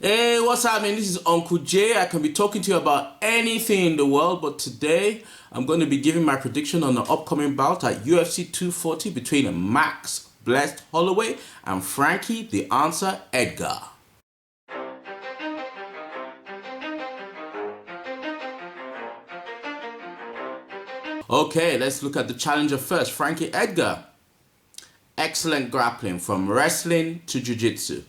Hey, what's happening? This is Uncle Jay. I can be talking to you about anything in the world, but today I'm going to be giving my prediction on the upcoming bout at UFC 240 between Max Blessed Holloway and Frankie, the answer, Edgar. Okay, let's look at the challenger first. Frankie Edgar. Excellent grappling from wrestling to jiu-jitsu.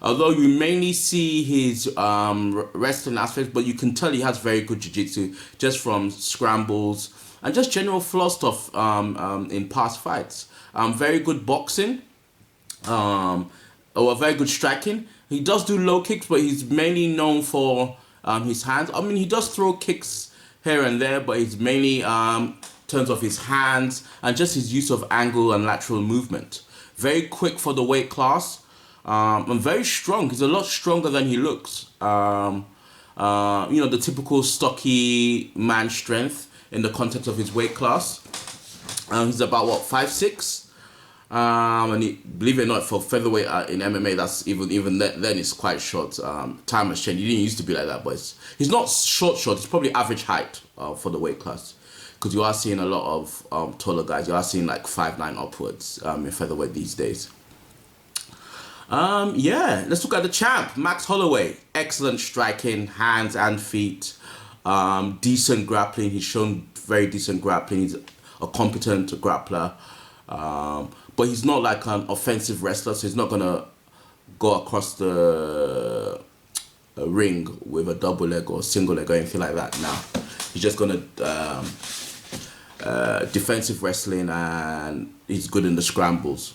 Although you mainly see his wrestling aspects, but you can tell he has very good jiu-jitsu just from scrambles and just general floor stuff in past fights. Very good boxing, or very good striking. He does do low kicks, but he's mainly known for his hands. I mean, he does throw kicks here and there, but it's mainly terms of his hands and just his use of angle and lateral movement. Very quick for the weight class. And very strong. He's a lot stronger than he looks. You know, the typical stocky man strength in the context of his weight class. He's about what, 5'6", and he, believe it or not, for featherweight in MMA, that's even then it's quite short. Time has changed. He didn't used to be like that, but he's not short. He's probably average height for the weight class, because you are seeing a lot of taller guys. You are seeing like 5'9" upwards in featherweight these days. Yeah, let's look at the champ, Max Holloway. Excellent striking, hands and feet. Decent grappling. He's shown very decent grappling. He's a competent grappler. But he's not like an offensive wrestler, so he's not going to go across the ring with a double leg or single leg or anything like that. Now, he's just going to defensive wrestling, and he's good in the scrambles.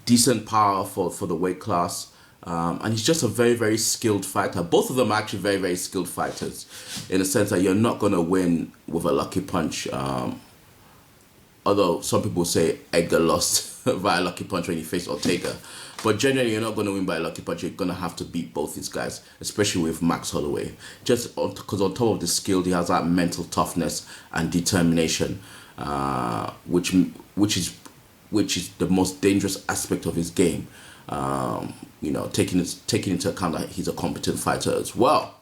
Decent power for the weight class, and he's just a very, very skilled fighter. Both of them are actually very, very skilled fighters, in the sense that you're not going to win with a lucky punch. Although some people say Edgar lost via lucky punch when he faced Ortega, but generally you're not going to win by a lucky punch. You're going to have to beat both these guys, especially with Max Holloway, just because on top of the skill, he has that mental toughness and determination, which is the most dangerous aspect of his game. You know, taking into account that he's a competent fighter as well.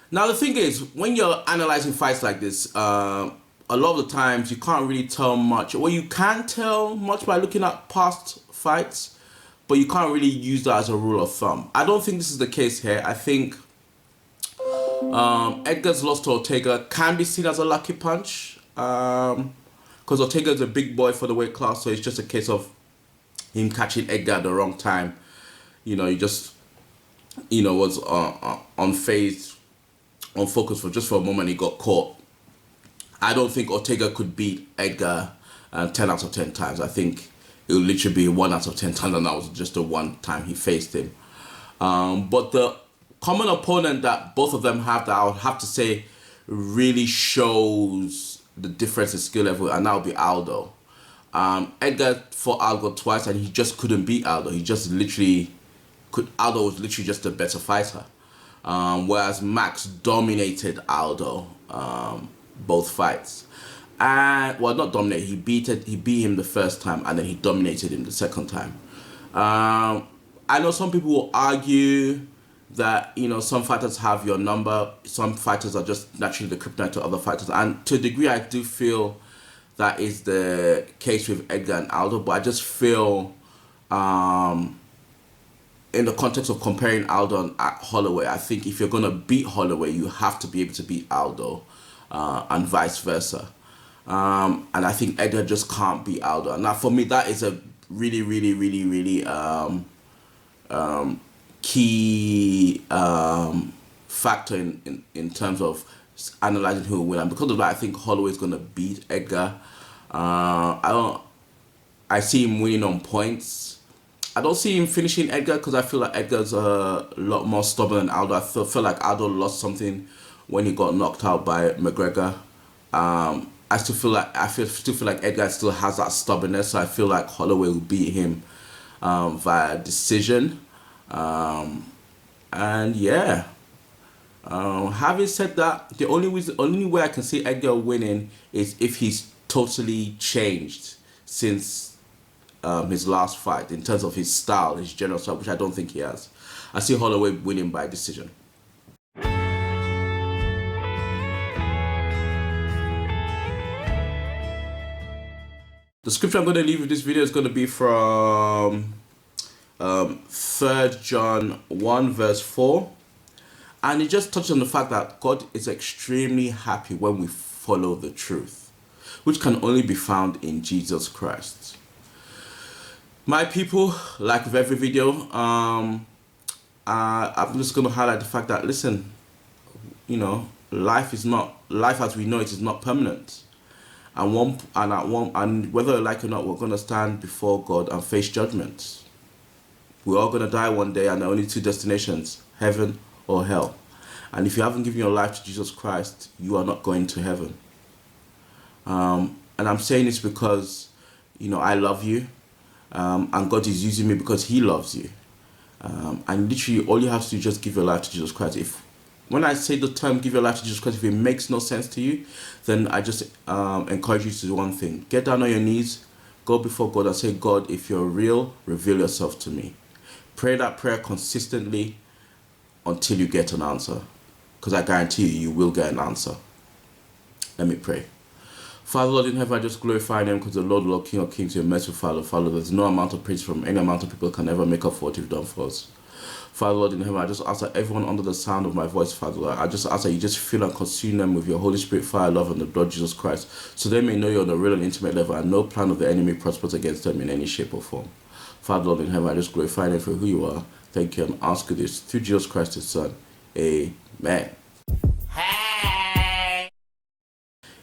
Now the thing is, when you're analyzing fights like this, a lot of the times you can't really tell much. Well, you can tell much by looking at past fights, but you can't really use that as a rule of thumb. I don't think this is the case here. I think Edgar's loss to Ortega can be seen as a lucky punch. Because Ortega is a big boy for the weight class, so it's just a case of him catching Edgar at the wrong time. You know, he just, you know, was unfazed, unfocused for a moment. He got caught. I don't think Ortega could beat Edgar 10 out of 10 times. I think it would literally be 1 out of 10 times, and that was just the one time he faced him. But the common opponent that both of them have, that I would have to say really shows the difference in skill level, and that would be Aldo. Edgar fought Aldo twice, and he just couldn't beat Aldo. Aldo was literally just a better fighter. Whereas Max dominated Aldo both fights. And, well, not dominate, he beat him the first time, and then he dominated him the second time. I know some people will argue that, you know, some fighters have your number, some fighters are just naturally the kryptonite to other fighters, and to a degree I do feel that is the case with Edgar and Aldo, but I just feel in the context of comparing Aldo and Holloway, I think if you're going to beat Holloway, you have to be able to beat Aldo, and vice versa. And I think Edgar just can't beat Aldo. Now for me, that is a really, really, really, really key factor in terms of analyzing who will win, and because of that, I think Holloway is going to beat Edgar. I see him winning on points. I don't see him finishing Edgar, because I feel like Edgar's a lot more stubborn than Aldo. I feel like Aldo lost something when he got knocked out by McGregor. I still feel like Edgar still has that stubbornness, so I feel like Holloway will beat him via decision. And yeah, having said that, the only way I can see Edgar winning is if he's totally changed since his last fight in terms of his style, his general style, which I don't think he has. I see Holloway winning by decision. The scripture I'm going to leave with this video is going to be from 3 John 1 verse 4. And it just touches on the fact that God is extremely happy when we follow the truth, which can only be found in Jesus Christ. My people, like with every video, I'm just going to highlight the fact that, listen, you know, life as we know it is not permanent. And whether you like or not, we're going to stand before God and face judgment. We're all going to die one day, and there are only two destinations, heaven or hell. And if you haven't given your life to Jesus Christ, you are not going to heaven. And I'm saying this because, you know, I love you, and God is using me because he loves you. And literally all you have to do is just give your life to Jesus Christ. When I say the term give your life to Jesus Christ, if it makes no sense to you, then I just encourage you to do one thing. Get down on your knees, go before God and say, God, if you're real, reveal yourself to me. Pray that prayer consistently until you get an answer. Because I guarantee you, you will get an answer. Let me pray. Father, Lord in heaven, I just glorify your name because the Lord, King of Kings, you're merciful, Father. Father, there's no amount of praise from any amount of people can ever make up for what you've done for us. Father, Lord in heaven, I just ask that everyone under the sound of my voice, Father, Lord, I just ask that you just fill and consume them with your Holy Spirit, fire, love, and the blood of Jesus Christ, so they may know you on a real and intimate level, and no plan of the enemy prospers against them in any shape or form. Father, Lord in heaven, I just glorify you for who you are. Thank you, and ask you this through Jesus Christ, his Son. Amen.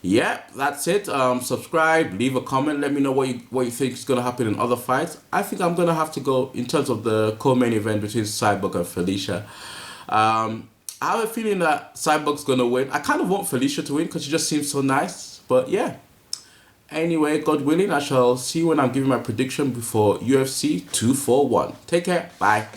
Yep, that's it. Subscribe, leave a comment, let me know what you think is going to happen in other fights. I think I'm going to have to go in terms of the co-main event between Cyborg and Felicia. I have a feeling that Cyborg's going to win. I kind of want Felicia to win because she just seems so nice. But yeah. Anyway, God willing, I shall see you when I'm giving my prediction before UFC 241. Take care. Bye.